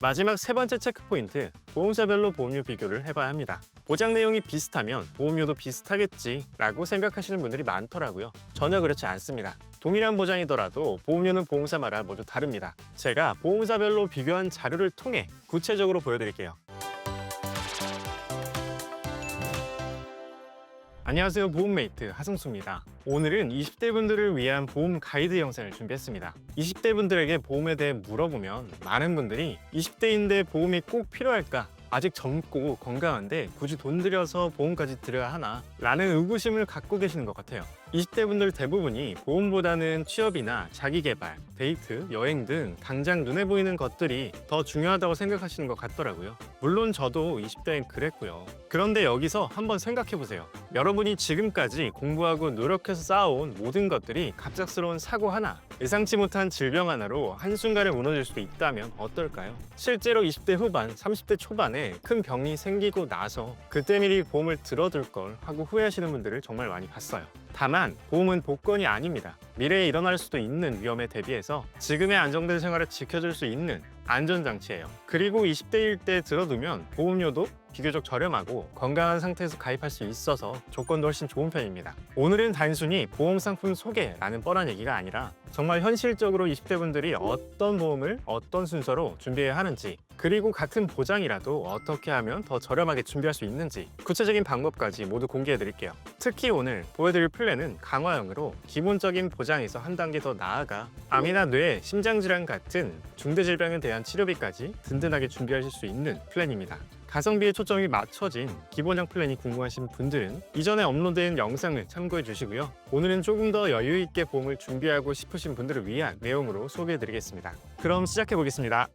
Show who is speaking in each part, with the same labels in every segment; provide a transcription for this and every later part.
Speaker 1: 마지막 세 번째 체크포인트, 보험사별로 보험료 비교를 해봐야 합니다. 보장 내용이 비슷하면 보험료도 비슷하겠지 라고 생각하시는 분들이 많더라고요. 전혀 그렇지 않습니다. 동일한 보장이더라도 보험료는 보험사마다 모두 다릅니다. 제가 보험사별로 비교한 자료를 통해 구체적으로 보여드릴게요. 안녕하세요, 보험메이트 하승수입니다. 오늘은 20대 분들을 위한 보험 가이드 영상을 준비했습니다. 20대 분들에게 보험에 대해 물어보면 많은 분들이 20대인데 보험이 꼭 필요할까? 아직 젊고 건강한데 굳이 돈 들여서 보험까지 들여야 하나? 라는 의구심을 갖고 계시는 것 같아요. 20대 분들 대부분이 보험보다는 취업이나 자기개발, 데이트, 여행 등 당장 눈에 보이는 것들이 더 중요하다고 생각하시는 것 같더라고요. 물론 저도 20대엔 그랬고요. 그런데 여기서 한번 생각해보세요. 여러분이 지금까지 공부하고 노력해서 쌓아온 모든 것들이 갑작스러운 사고 하나, 예상치 못한 질병 하나로 한순간에 무너질 수도 있다면 어떨까요? 실제로 20대 후반, 30대 초반에 큰 병이 생기고 나서 그때 미리 보험을 들어둘 걸 하고 후회하시는 분들을 정말 많이 봤어요. 다만 보험은 복권이 아닙니다. 미래에 일어날 수도 있는 위험에 대비해서 지금의 안정된 생활을 지켜줄 수 있는 안전장치예요. 그리고 20대일 때 들어두면 보험료도 비교적 저렴하고 건강한 상태에서 가입할 수 있어서 조건도 훨씬 좋은 편입니다. 오늘은 단순히 보험 상품 소개라는 뻔한 얘기가 아니라 정말 현실적으로 20대 분들이 어떤 보험을 어떤 순서로 준비해야 하는지, 그리고 같은 보장이라도 어떻게 하면 더 저렴하게 준비할 수 있는지 구체적인 방법까지 모두 공개해 드릴게요. 특히 오늘 보여드릴 플랜은 강화형으로 기본적인 보장에서 한 단계 더 나아가 암이나 뇌, 심장질환 같은 중대질병에 대한 치료비까지 든든하게 준비하실 수 있는 플랜입니다. 가성비에 초점이 맞춰진 기본형 플랜이 궁금하신 분들은 이전에 업로드된 영상을 참고해 주시고요. 오늘은 조금 더 여유 있게 보험을 준비하고 싶으신 분들을 위한 내용으로 소개해 드리겠습니다. 그럼 시작해 보겠습니다.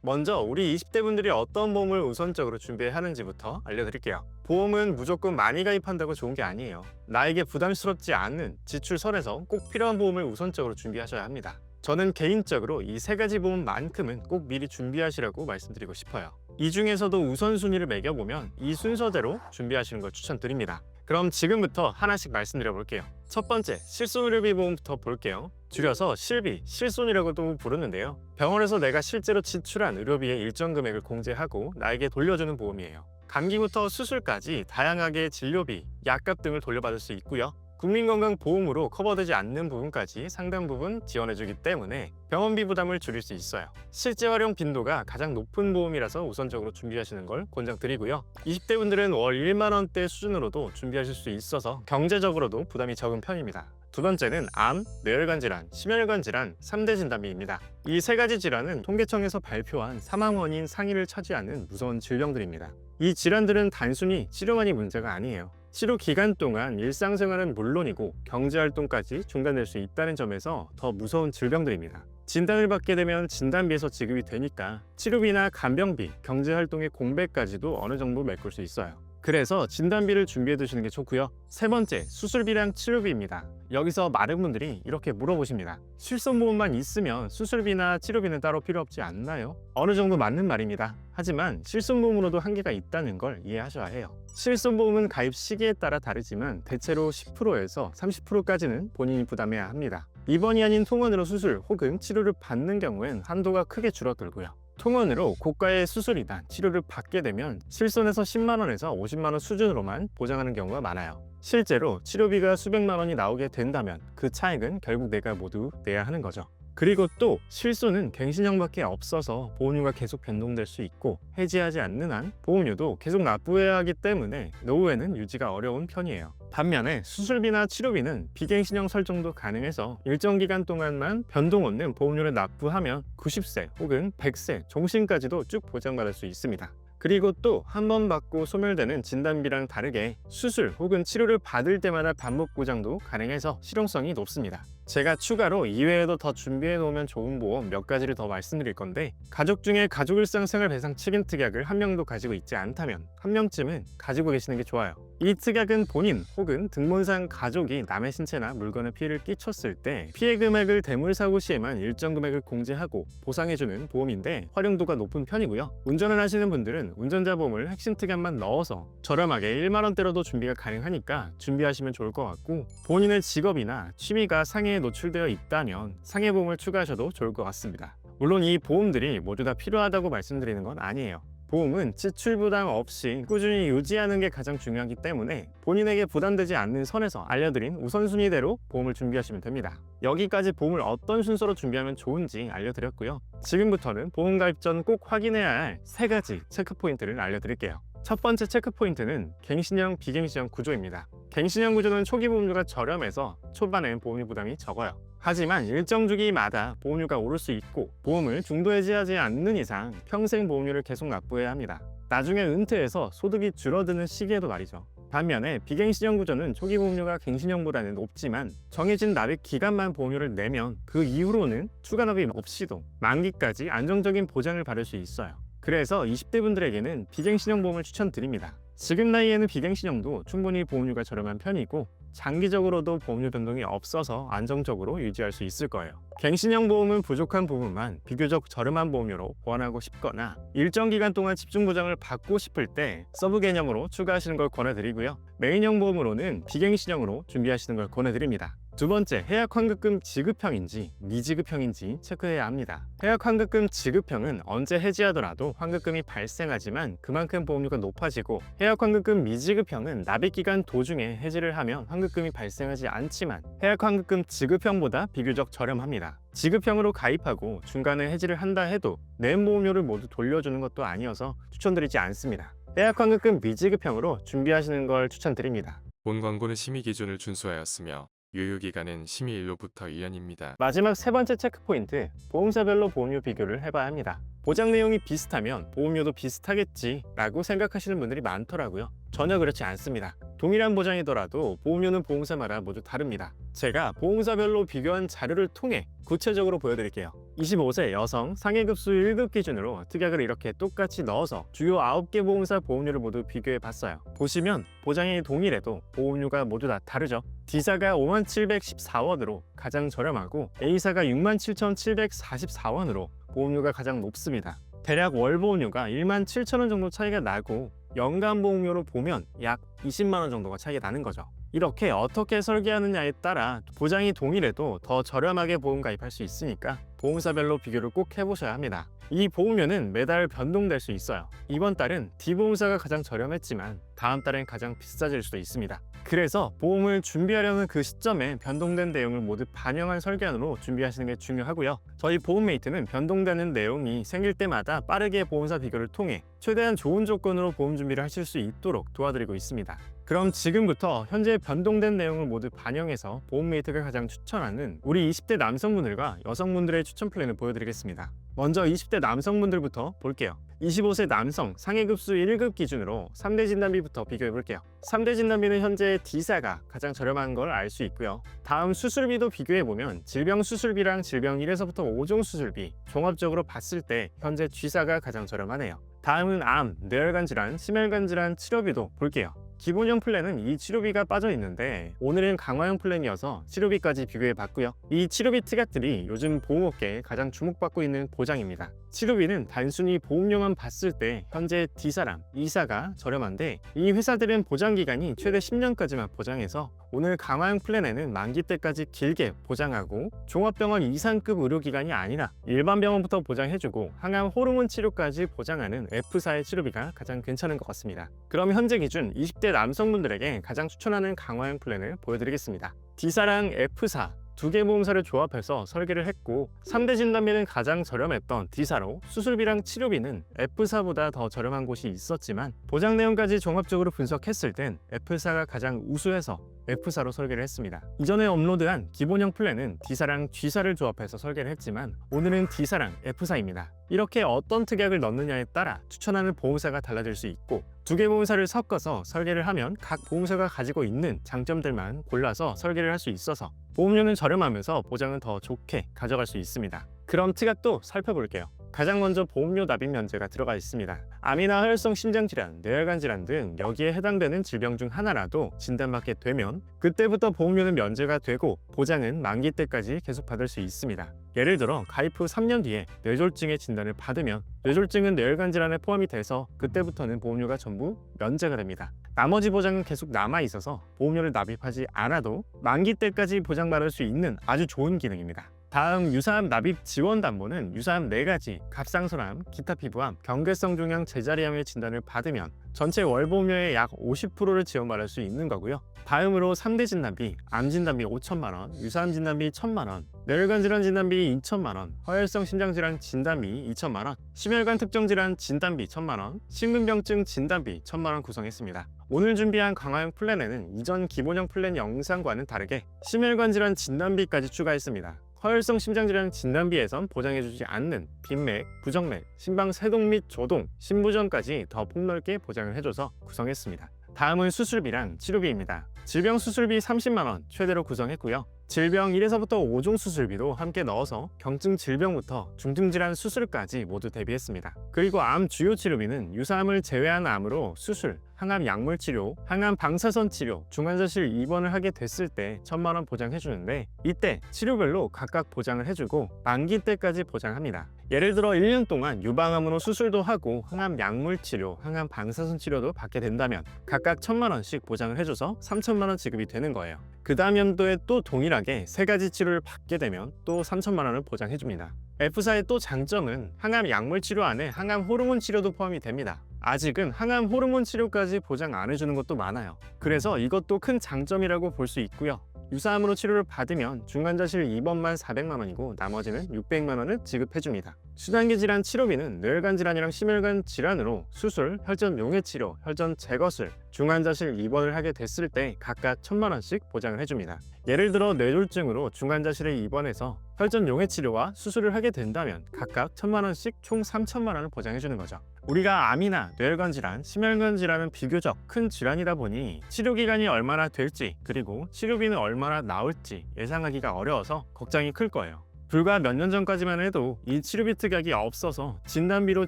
Speaker 1: 먼저 우리 20대 분들이 어떤 보험을 우선적으로 준비해야 하는지부터 알려드릴게요. 보험은 무조건 많이 가입한다고 좋은 게 아니에요. 나에게 부담스럽지 않은 지출선에서 꼭 필요한 보험을 우선적으로 준비하셔야 합니다. 저는 개인적으로 이 세 가지 보험만큼은 꼭 미리 준비하시라고 말씀드리고 싶어요. 이 중에서도 우선순위를 매겨보면 이 순서대로 준비하시는 걸 추천드립니다. 그럼 지금부터 하나씩 말씀드려 볼게요. 첫 번째, 실손의료비 보험부터 볼게요. 줄여서 실비, 실손이라고도 부르는데요. 병원에서 내가 실제로 지출한 의료비의 일정 금액을 공제하고 나에게 돌려주는 보험이에요. 감기부터 수술까지 다양하게 진료비, 약값 등을 돌려받을 수 있고요. 국민건강보험으로 커버되지 않는 부분까지 상당 부분 지원해주기 때문에 병원비 부담을 줄일 수 있어요. 실제 활용 빈도가 가장 높은 보험이라서 우선적으로 준비하시는 걸 권장드리고요. 20대 분들은 월 1만 원대 수준으로도 준비하실 수 있어서 경제적으로도 부담이 적은 편입니다. 두 번째는 암, 뇌혈관 질환, 심혈관 질환 3대 진단비입니다. 이 세 가지 질환은 통계청에서 발표한 사망 원인 상위를 차지하는 무서운 질병들입니다. 이 질환들은 단순히 치료만이 문제가 아니에요. 치료 기간 동안 일상생활은 물론이고 경제활동까지 중단될 수 있다는 점에서 더 무서운 질병들입니다. 진단을 받게 되면 진단비에서 지급이 되니까 치료비나 간병비, 경제활동의 공백까지도 어느 정도 메꿀 수 있어요. 그래서 진단비를 준비해 두시는 게 좋고요. 세 번째, 수술비랑 치료비입니다. 여기서 많은 분들이 이렇게 물어보십니다. 실손보험만 있으면 수술비나 치료비는 따로 필요 없지 않나요? 어느 정도 맞는 말입니다. 하지만 실손보험으로도 한계가 있다는 걸 이해하셔야 해요. 실손보험은 가입 시기에 따라 다르지만 대체로 10%에서 30%까지는 본인이 부담해야 합니다. 입원이 아닌 통원으로 수술 혹은 치료를 받는 경우엔 한도가 크게 줄어들고요. 통원으로 고가의 수술이나 치료를 받게 되면 실손에서 10만 원에서 50만 원 수준으로만 보장하는 경우가 많아요. 실제로 치료비가 수백만 원이 나오게 된다면 그 차액은 결국 내가 모두 내야 하는 거죠. 그리고 또 실손은 갱신형밖에 없어서 보험료가 계속 변동될 수 있고 해지하지 않는 한 보험료도 계속 납부해야 하기 때문에 노후에는 유지가 어려운 편이에요. 반면에 수술비나 치료비는 비갱신형 설정도 가능해서 일정 기간 동안만 변동 없는 보험료를 납부하면 90세 혹은 100세 종신까지도 쭉 보장받을 수 있습니다. 그리고 또 한 번 받고 소멸되는 진단비랑 다르게 수술 혹은 치료를 받을 때마다 반복 보장도 가능해서 실용성이 높습니다. 제가 추가로 이외에도 더 준비해 놓으면 좋은 보험 몇 가지를 더 말씀드릴 건데, 가족 중에 가족일상 생활배상 7인 특약을 한 명도 가지고 있지 않다면 한 명쯤은 가지고 계시는 게 좋아요. 이 특약은 본인 혹은 등본상 가족이 남의 신체나 물건에 피해를 끼쳤을 때 피해 금액을 대물사고 시에만 일정 금액을 공제하고 보상해주는 보험인데 활용도가 높은 편이고요. 운전을 하시는 분들은 운전자 보험을 핵심 특약만 넣어서 저렴하게 1만 원대로도 준비가 가능하니까 준비하시면 좋을 것 같고, 본인의 직업이나 취미가 상해 상해에 노출되어 있다면 상해보험을 추가하셔도 좋을 것 같습니다. 물론 이 보험들이 모두 다 필요하다고 말씀드리는 건 아니에요. 보험은 지출 부담 없이 꾸준히 유지하는 게 가장 중요하기 때문에 본인에게 부담되지 않는 선에서 알려드린 우선순위대로 보험을 준비하시면 됩니다. 여기까지 보험을 어떤 순서로 준비하면 좋은지 알려드렸고요. 지금부터는 보험 가입 전 꼭 확인해야 할 3가지 체크포인트를 알려드릴게요. 첫 번째 체크포인트는 갱신형, 비갱신형 구조입니다. 갱신형 구조는 초기 보험료가 저렴해서 초반엔 보험료 부담이 적어요. 하지만 일정 주기마다 보험료가 오를 수 있고 보험을 중도 해지하지 않는 이상 평생 보험료를 계속 납부해야 합니다. 나중에 은퇴해서 소득이 줄어드는 시기에도 말이죠. 반면에 비갱신형 구조는 초기 보험료가 갱신형보다는 높지만 정해진 납입 기간만 보험료를 내면 그 이후로는 추가 납입 없이도 만기까지 안정적인 보장을 받을 수 있어요. 그래서 20대 분들에게는 비갱신형 보험을 추천드립니다. 지금 나이에는 비갱신형도 충분히 보험료가 저렴한 편이고 장기적으로도 보험료 변동이 없어서 안정적으로 유지할 수 있을 거예요. 갱신형 보험은 부족한 부분만 비교적 저렴한 보험료로 보완하고 싶거나 일정 기간 동안 집중 보장을 받고 싶을 때 서브 개념으로 추가하시는 걸 권해드리고요. 메인형 보험으로는 비갱신형으로 준비하시는 걸 권해드립니다. 두 번째, 해약 환급금 지급형인지 미지급형인지 체크해야 합니다. 해약 환급금 지급형은 언제 해지하더라도 환급금이 발생하지만 그만큼 보험료가 높아지고, 해약 환급금 미지급형은 납입 기간 도중에 해지를 하면 환급금이 발생하지 않지만 해약 환급금 지급형보다 비교적 저렴합니다. 지급형으로 가입하고 중간에 해지를 한다 해도 낸 보험료를 모두 돌려주는 것도 아니어서 추천드리지 않습니다. 해약 환급금 미지급형으로 준비하시는 걸 추천드립니다.
Speaker 2: 본 광고는 심의 기준을 준수하였으며 유효기간은 심의일로부터 1년입니다.
Speaker 1: 마지막 3번째 체크포인트, 보험사별로 보험료 비교를 해봐야 합니다. 보장 내용이 비슷하면 보험료도 비슷하겠지 라고 생각하시는 분들이 많더라고요. 전혀 그렇지 않습니다. 동일한 보장이더라도 보험료는 보험사마다 모두 다릅니다. 제가 보험사별로 비교한 자료를 통해 구체적으로 보여드릴게요. 25세 여성 상해급수 1급 기준으로 특약을 이렇게 똑같이 넣어서 주요 9개 보험사 보험료를 모두 비교해봤어요. 보시면 보장이 동일해도 보험료가 모두 다 다르죠. D사가 5714원으로 가장 저렴하고 A사가 67,744원으로 보험료가 가장 높습니다. 대략 월 보험료가 17,000원 정도 차이가 나고 연간 보험료로 보면 약 20만원 정도가 차이가 나는 거죠. 이렇게 어떻게 설계하느냐에 따라 보장이 동일해도 더 저렴하게 보험 가입할 수 있으니까 보험사별로 비교를 꼭 해보셔야 합니다. 이 보험료는 매달 변동될 수 있어요. 이번 달은 D보험사가 가장 저렴했지만 다음 달엔 가장 비싸질 수도 있습니다. 그래서 보험을 준비하려는 그 시점에 변동된 내용을 모두 반영한 설계안으로 준비하시는 게 중요하고요. 저희 보험메이트는 변동되는 내용이 생길 때마다 빠르게 보험사 비교를 통해 최대한 좋은 조건으로 보험 준비를 하실 수 있도록 도와드리고 있습니다. 그럼 지금부터 현재 변동된 내용을 모두 반영해서 보험메이트가 가장 추천하는 우리 20대 남성분들과 여성분들의 추천 플랜을 보여드리겠습니다. 먼저 20대 남성분들부터 볼게요. 25세 남성 상해급수 1급 기준으로 3대 진단비부터 비교해볼게요. 3대 진단비는 현재 D사가 가장 저렴한 걸 알 수 있고요. 다음 수술비도 비교해보면 질병 수술비랑 질병 1에서부터 5종 수술비 종합적으로 봤을 때 현재 G사가 가장 저렴하네요. 다음은 암, 뇌혈관 질환, 심혈관 질환 치료비도 볼게요. 기본형 플랜은 이 치료비가 빠져 있는데 오늘은 강화형 플랜이어서 치료비까지 비교해 봤고요. 이 치료비 특약들이 요즘 보험업계에 가장 주목받고 있는 보장입니다. 치료비는 단순히 보험료만 봤을 때 현재 D사랑 E사가 저렴한데 이 회사들은 보장기간이 최대 10년까지만 보장해서 오늘 강화형 플랜에는 만기 때까지 길게 보장하고 종합병원 이상급 의료기관이 아니라 일반 병원부터 보장해주고 항암 호르몬 치료까지 보장하는 F사의 치료비가 가장 괜찮은 것 같습니다. 그럼 현재 기준 20대 남성분들에게 가장 추천하는 강화형 플랜을 보여드리겠습니다. D사랑 F사 두 개 보험사를 조합해서 설계를 했고 3대 진단비는 가장 저렴했던 D사로 수술비랑 치료비는 F사보다 더 저렴한 곳이 있었지만 보장 내용까지 종합적으로 분석했을 땐 F사가 가장 우수해서 F사로 설계를 했습니다. 이전에 업로드한 기본형 플랜은 D사랑 G사를 조합해서 설계를 했지만 오늘은 D사랑 F사입니다. 이렇게 어떤 특약을 넣느냐에 따라 추천하는 보험사가 달라질 수 있고 두 개 보험사를 섞어서 설계를 하면 각 보험사가 가지고 있는 장점들만 골라서 설계를 할 수 있어서 보험료는 저렴하면서 보장은 더 좋게 가져갈 수 있습니다. 그럼 특약도 살펴볼게요. 가장 먼저 보험료 납입 면제가 들어가 있습니다. 암이나 하혈성 심장질환, 뇌혈관 질환 등 여기에 해당되는 질병 중 하나라도 진단받게 되면 그때부터 보험료는 면제가 되고 보장은 만기 때까지 계속 받을 수 있습니다. 예를 들어 가입 후 3년 뒤에 뇌졸중의 진단을 받으면 뇌졸중은 뇌혈관 질환에 포함이 돼서 그때부터는 보험료가 전부 면제가 됩니다. 나머지 보장은 계속 남아 있어서 보험료를 납입하지 않아도 만기 때까지 보장받을 수 있는 아주 좋은 기능입니다. 다음 유사암 납입 지원 담보는 유사암 4가지, 갑상선암, 기타 피부암, 경계성 종양 제자리암의 진단을 받으면 전체 월 보험료의 약 50%를 지원받을 수 있는 거고요. 다음으로 3대 진단비, 암 진단비 5천만 원, 유사암 진단비 1천만 원, 뇌혈관 질환 진단비 2천만 원, 허혈성 심장 질환 진단비 2천만 원, 심혈관 특정 질환 진단비 1천만 원, 심근병증 진단비 1천만 원 구성했습니다. 오늘 준비한 강화형 플랜에는 이전 기본형 플랜 영상과는 다르게 심혈관 질환 진단비까지 추가했습니다. 허혈성 심장질환 진단비에선 보장해주지 않는 빈맥, 부정맥, 심방세동 및 조동, 심부전까지 더 폭넓게 보장을 해줘서 구성했습니다. 다음은 수술비랑 치료비입니다. 질병 수술비 30만 원 최대로 구성했고요. 질병 1에서부터 5종 수술비도 함께 넣어서 경증 질병부터 중증 질환 수술까지 모두 대비했습니다. 그리고 암 주요 치료비는 유사암을 제외한 암으로 수술, 항암 약물 치료, 항암 방사선 치료, 중환자실 입원을 하게 됐을 때 1,000만 원 보장해주는데 이때 치료별로 각각 보장을 해주고 만기 때까지 보장합니다. 예를 들어 1년 동안 유방암으로 수술도 하고 항암 약물 치료, 항암 방사선 치료도 받게 된다면 각각 1,000만 원씩 보장을 해줘서 3,000만 원 지급이 되는 거예요. 그 다음 연도에 또 동일하게 3가지 치료를 받게 되면 또 3,000만 원을 보장해줍니다. F사의 또 장점은 항암 약물 치료 안에 항암 호르몬 치료도 포함이 됩니다. 아직은 항암 호르몬 치료까지 보장 안 해주는 것도 많아요. 그래서 이것도 큰 장점이라고 볼 수 있고요. 유사암으로 치료를 받으면 중환자실 입원만 400만 원이고 나머지는 600만 원을 지급해줍니다. 수단기 질환 치료비는 뇌혈관 질환이랑 심혈관 질환으로 수술, 혈전 용해 치료, 혈전 제거술, 중환자실 입원을 하게 됐을 때 각각 1,000만 원씩 보장을 해줍니다. 예를 들어 뇌졸중으로 중환자실에 입원해서 혈전 용해 치료와 수술을 하게 된다면 각각 1,000만 원씩 총 3,000만 원을 보장해주는 거죠. 우리가 암이나 뇌혈관 질환, 심혈관 질환은 비교적 큰 질환이다 보니 치료 기간이 얼마나 될지 그리고 치료비는 얼마나 나올지 예상하기가 어려워서 걱정이 클 거예요. 불과 몇 년 전까지만 해도 이 치료비 특약이 없어서 진단비로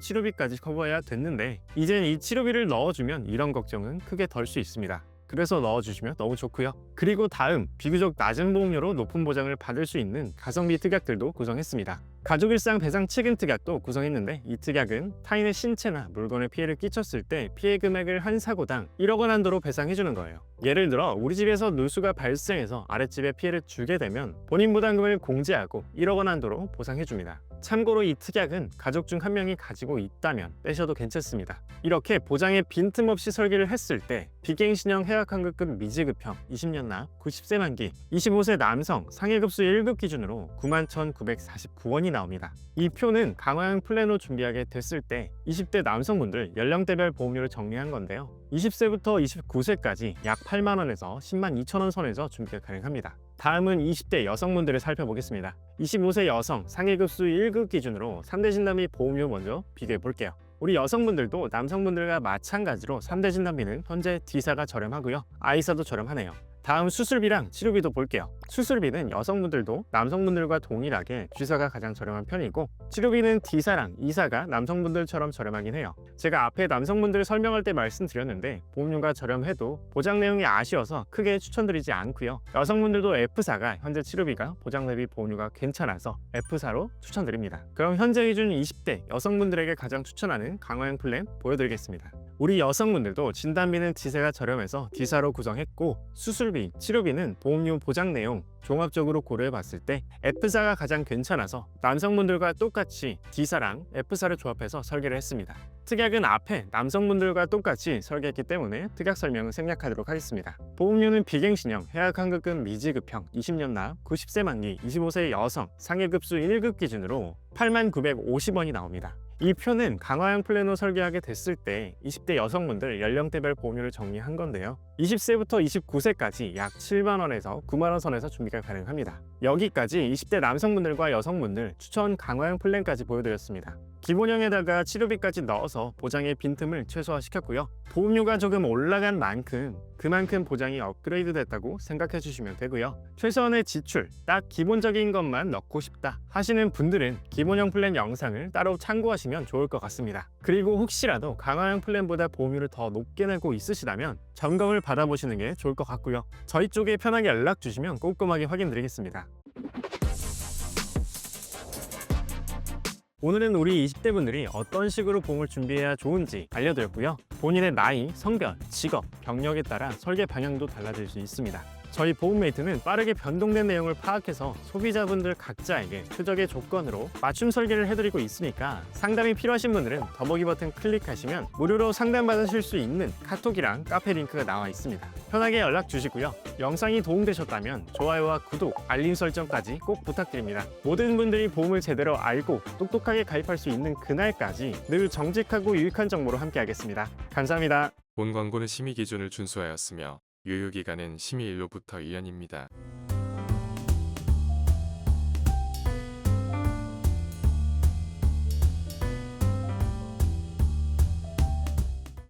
Speaker 1: 치료비까지 커버해야 됐는데 이젠 이 치료비를 넣어주면 이런 걱정은 크게 덜 수 있습니다. 그래서 넣어주시면 너무 좋고요. 그리고 다음 비교적 낮은 보험료로 높은 보장을 받을 수 있는 가성비 특약들도 구성했습니다. 가족일상 배상 책임 특약도 구성했는데 이 특약은 타인의 신체나 물건에 피해를 끼쳤을 때 피해 금액을 한 사고당 1억 원 한도로 배상해주는 거예요. 예를 들어 우리 집에서 누수가 발생해서 아랫집에 피해를 주게 되면 본인 부담금을 공제하고 1억 원 한도로 보상해줍니다. 참고로 이 특약은 가족 중 한 명이 가지고 있다면 빼셔도 괜찮습니다. 이렇게 보장에 빈틈없이 설계를 했을 때 비갱신형 해약환급금 미지급형 20년 납 90세 만기 25세 남성 상해급수 1급 기준으로 91,949원이 나옵니다. 이 표는 강화형 플랜으로 준비하게 됐을 때 20대 남성분들 연령대별 보험료를 정리한 건데요. 20세부터 29세까지 약 8만 원에서 10만 2천 원 선에서 준비가 가능합니다. 다음은 20대 여성분들을 살펴보겠습니다. 25세 여성 상해급수 1급 기준으로 3대 진단비 보험료 먼저 비교해 볼게요. 우리 여성분들도 남성분들과 마찬가지로 3대 진단비는 현재 D사가 저렴하고요. I사도 저렴하네요. 다음 수술비랑 치료비도 볼게요. 수술비는 여성분들도 남성분들과 동일하게 G사가 가장 저렴한 편이고 치료비는 D사랑 E사가 남성분들처럼 저렴하긴 해요. 제가 앞에 남성분들 설명할 때 말씀드렸는데 보험료가 저렴해도 보장 내용이 아쉬워서 크게 추천드리지 않고요. 여성분들도 F사가 현재 치료비가 보장 대비 보험료가 괜찮아서 F사로 추천드립니다. 그럼 현재 기준 20대 여성분들에게 가장 추천하는 강화형 플랜 보여드리겠습니다. 우리 여성분들도 진단비는 D사가 저렴해서 D사로 구성했고 수술비, 치료비는 보험료 보장 내용 종합적으로 고려해 봤을 때 F사가 가장 괜찮아서 남성분들과 똑같이 D사랑 F사를 조합해서 설계를 했습니다. 특약은 앞에 남성분들과 똑같이 설계했기 때문에 특약 설명은 생략하도록 하겠습니다. 보험료는 비갱신형 해약환급금 미지급형 20년 납 90세 만기 25세 여성 상해급수 1급 기준으로 89,950원이 나옵니다. 이 표는 강화형 플랜으로 설계하게 됐을 때 20대 여성분들 연령대별 보험료를 정리한 건데요. 20세부터 29세까지 약 7만 원에서 9만 원 선에서 준비가 가능합니다. 여기까지 20대 남성분들과 여성분들 추천 강화형 플랜까지 보여드렸습니다. 기본형에다가 치료비까지 넣어서 보장의 빈틈을 최소화시켰고요. 보험료가 조금 올라간 만큼 그만큼 보장이 업그레이드 됐다고 생각해 주시면 되고요. 최소한의 지출, 딱 기본적인 것만 넣고 싶다 하시는 분들은 기본형 플랜 영상을 따로 참고하시면 좋을 것 같습니다. 그리고 혹시라도 강화형 플랜보다 보험료를 더 높게 내고 있으시다면 점검을 받아보시는 게 좋을 것 같고요. 저희 쪽에 편하게 연락 주시면 꼼꼼하게 확인 드리겠습니다. 오늘은 우리 20대 분들이 어떤 식으로 보험을 준비해야 좋은지 알려드렸고요. 본인의 나이, 성별, 직업, 경력에 따라 설계 방향도 달라질 수 있습니다. 저희 보험메이트는 빠르게 변동된 내용을 파악해서 소비자분들 각자에게 최적의 조건으로 맞춤 설계를 해드리고 있으니까 상담이 필요하신 분들은 더보기 버튼 클릭하시면 무료로 상담받으실 수 있는 카톡이랑 카페 링크가 나와 있습니다. 편하게 연락 주시고요. 영상이 도움되셨다면 좋아요와 구독, 알림 설정까지 꼭 부탁드립니다. 모든 분들이 보험을 제대로 알고 똑똑하게 가입할 수 있는 그날까지 늘 정직하고 유익한 정보로 함께하겠습니다. 감사합니다.
Speaker 2: 본 광고는 심의 기준을 준수하였으며 유효기간은 심의 일로부터 1년입니다.